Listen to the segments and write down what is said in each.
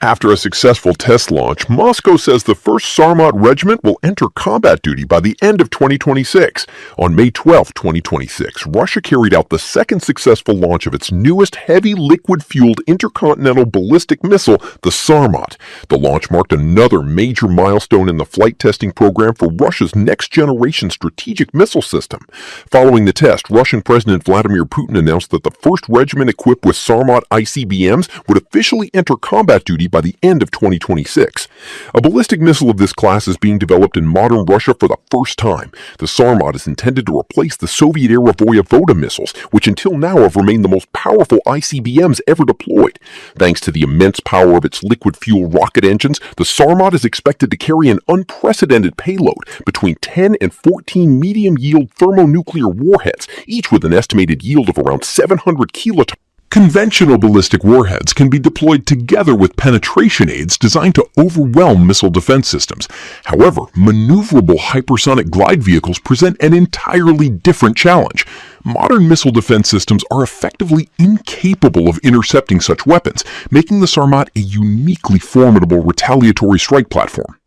After a successful test launch, Moscow says the first Sarmat regiment will enter combat duty by the end of 2026. On May 12, 2026, Russia carried out the second successful launch of its newest heavy liquid-fueled intercontinental ballistic missile, the Sarmat. The launch marked another major milestone in the flight testing program for Russia's next-generation strategic missile system. Following the test, Russian President Vladimir Putin announced that the first regiment equipped with Sarmat ICBMs would officially enter combat duty by the end of 2026. A ballistic missile of this class is being developed in modern Russia for the first time. The Sarmat is intended to replace the Soviet-era Voyevoda missiles, which until now have remained the most powerful ICBMs ever deployed. Thanks to the immense power of its liquid-fuel rocket engines, the Sarmat is expected to carry an unprecedented payload, between 10 and 14 medium-yield thermonuclear warheads, each with an estimated yield of around 700 kilotons. Conventional ballistic warheads can be deployed together with penetration aids designed to overwhelm missile defense systems. However, maneuverable hypersonic glide vehicles present an entirely different challenge. Modern missile defense systems are effectively incapable of intercepting such weapons, making the Sarmat a uniquely formidable retaliatory strike platform.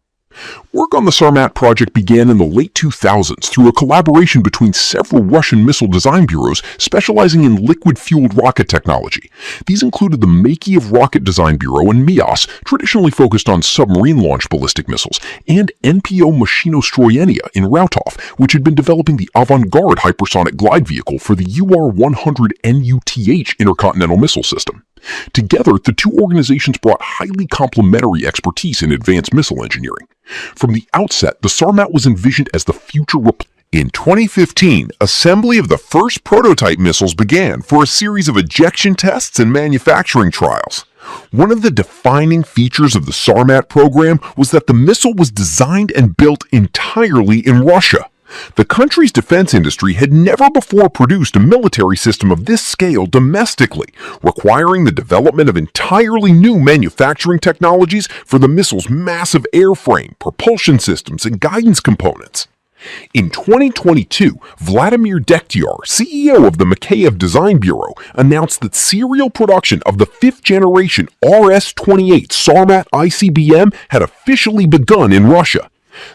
Work on the Sarmat project began in the late 2000s through a collaboration between several Russian missile design bureaus specializing in liquid-fueled rocket technology. These included the Makeyev Rocket Design Bureau and MIAS, traditionally focused on submarine-launched ballistic missiles, and NPO Mashinostroyenia in Rautov, which had been developing the avant-garde hypersonic glide vehicle for the UR-100 NUTH intercontinental missile system. Together, the two organizations brought highly complementary expertise in advanced missile engineering. From the outset, the Sarmat was envisioned as the future In 2015, assembly of the first prototype missiles began for a series of ejection tests and manufacturing trials. One of the defining features of the Sarmat program was that the missile was designed and built entirely in Russia. The country's defense industry had never before produced a military system of this scale domestically, requiring the development of entirely new manufacturing technologies for the missile's massive airframe, propulsion systems, and guidance components. In 2022, Vladimir Dektyar, CEO of the Makeyev Design Bureau, announced that serial production of the fifth-generation RS-28 Sarmat ICBM had officially begun in Russia.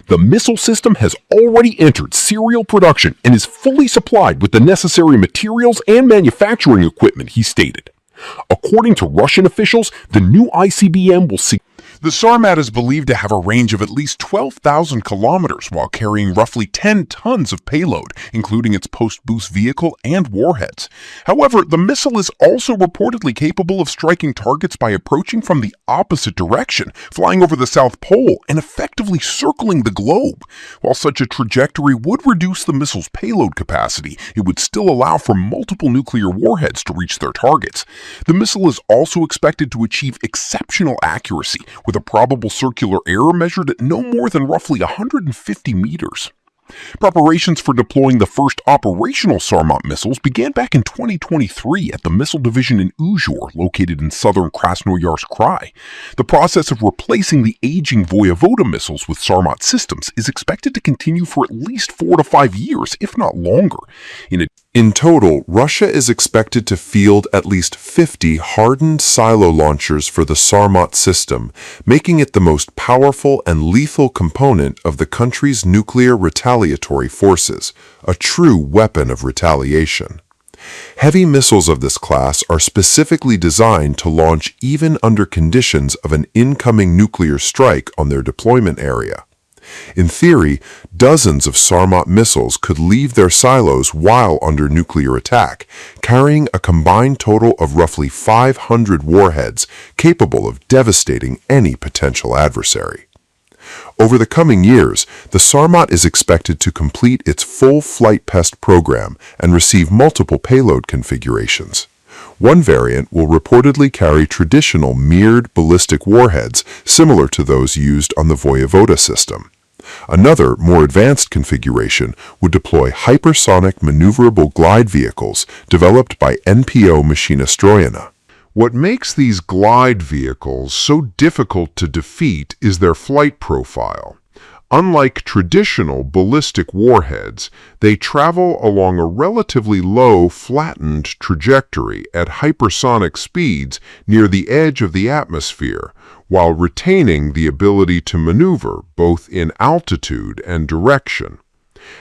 The missile system has already entered serial production and is fully supplied with the necessary materials and manufacturing equipment, he stated. According to Russian officials, the new ICBM will see. The Sarmat is believed to have a range of at least 12,000 kilometers while carrying roughly 10 tons of payload, including its post-boost vehicle and warheads. However, the missile is also reportedly capable of striking targets by approaching from the opposite direction, flying over the South Pole and effectively circling the globe. While such a trajectory would reduce the missile's payload capacity, it would still allow for multiple nuclear warheads to reach their targets. The missile is also expected to achieve exceptional accuracy, with a probable circular error measured at no more than roughly 150 meters. Preparations for deploying the first operational Sarmat missiles began back in 2023 at the Missile Division in Uzhur, located in southern Krasnoyarsk Krai. The process of replacing the aging Voyevoda missiles with Sarmat systems is expected to continue for at least 4 to 5 years, if not longer. In total, Russia is expected to field at least 50 hardened silo launchers for the Sarmat system, making it the most powerful and lethal component of the country's nuclear retaliatory forces, a true weapon of retaliation. Heavy missiles of this class are specifically designed to launch even under conditions of an incoming nuclear strike on their deployment area. In theory, dozens of Sarmat missiles could leave their silos while under nuclear attack, carrying a combined total of roughly 500 warheads capable of devastating any potential adversary. Over the coming years, the Sarmat is expected to complete its full flight test program and receive multiple payload configurations. One variant will reportedly carry traditional mirrored ballistic warheads similar to those used on the Voyevoda system. Another, more advanced configuration would deploy hypersonic maneuverable glide vehicles developed by NPO Mashinostroyenia. What makes these glide vehicles so difficult to defeat is their flight profile. Unlike traditional ballistic warheads, they travel along a relatively low, flattened trajectory at hypersonic speeds near the edge of the atmosphere, while retaining the ability to maneuver both in altitude and direction.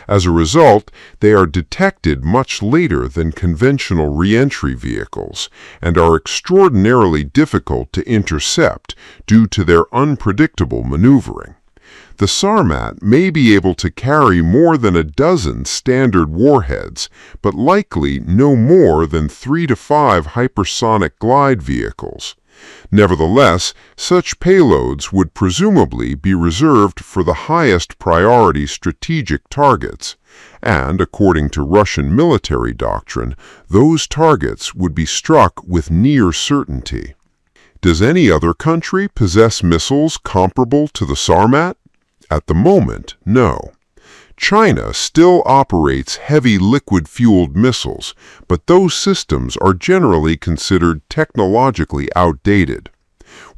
As a result, they are detected much later than conventional re-entry vehicles and are extraordinarily difficult to intercept due to their unpredictable maneuvering. The Sarmat may be able to carry more than a dozen standard warheads, but likely no more than 3 to 5 hypersonic glide vehicles. Nevertheless, such payloads would presumably be reserved for the highest priority strategic targets, and according to Russian military doctrine, those targets would be struck with near certainty. Does any other country possess missiles comparable to the Sarmat? At the moment, no. China still operates heavy liquid-fueled missiles, but those systems are generally considered technologically outdated.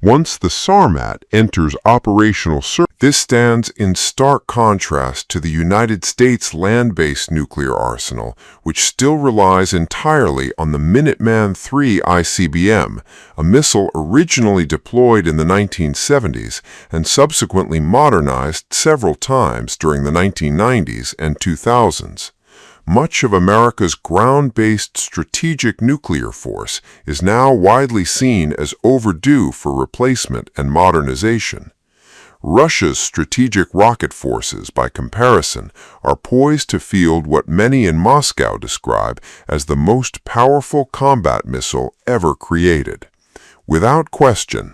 Once the Sarmat enters operational service, this stands in stark contrast to the United States land-based nuclear arsenal, which still relies entirely on the Minuteman III ICBM, a missile originally deployed in the 1970s and subsequently modernized several times during the 1990s and 2000s. Much of America's ground-based strategic nuclear force is now widely seen as overdue for replacement and modernization. Russia's strategic rocket forces, by comparison, are poised to field what many in Moscow describe as the most powerful combat missile ever created. Without question,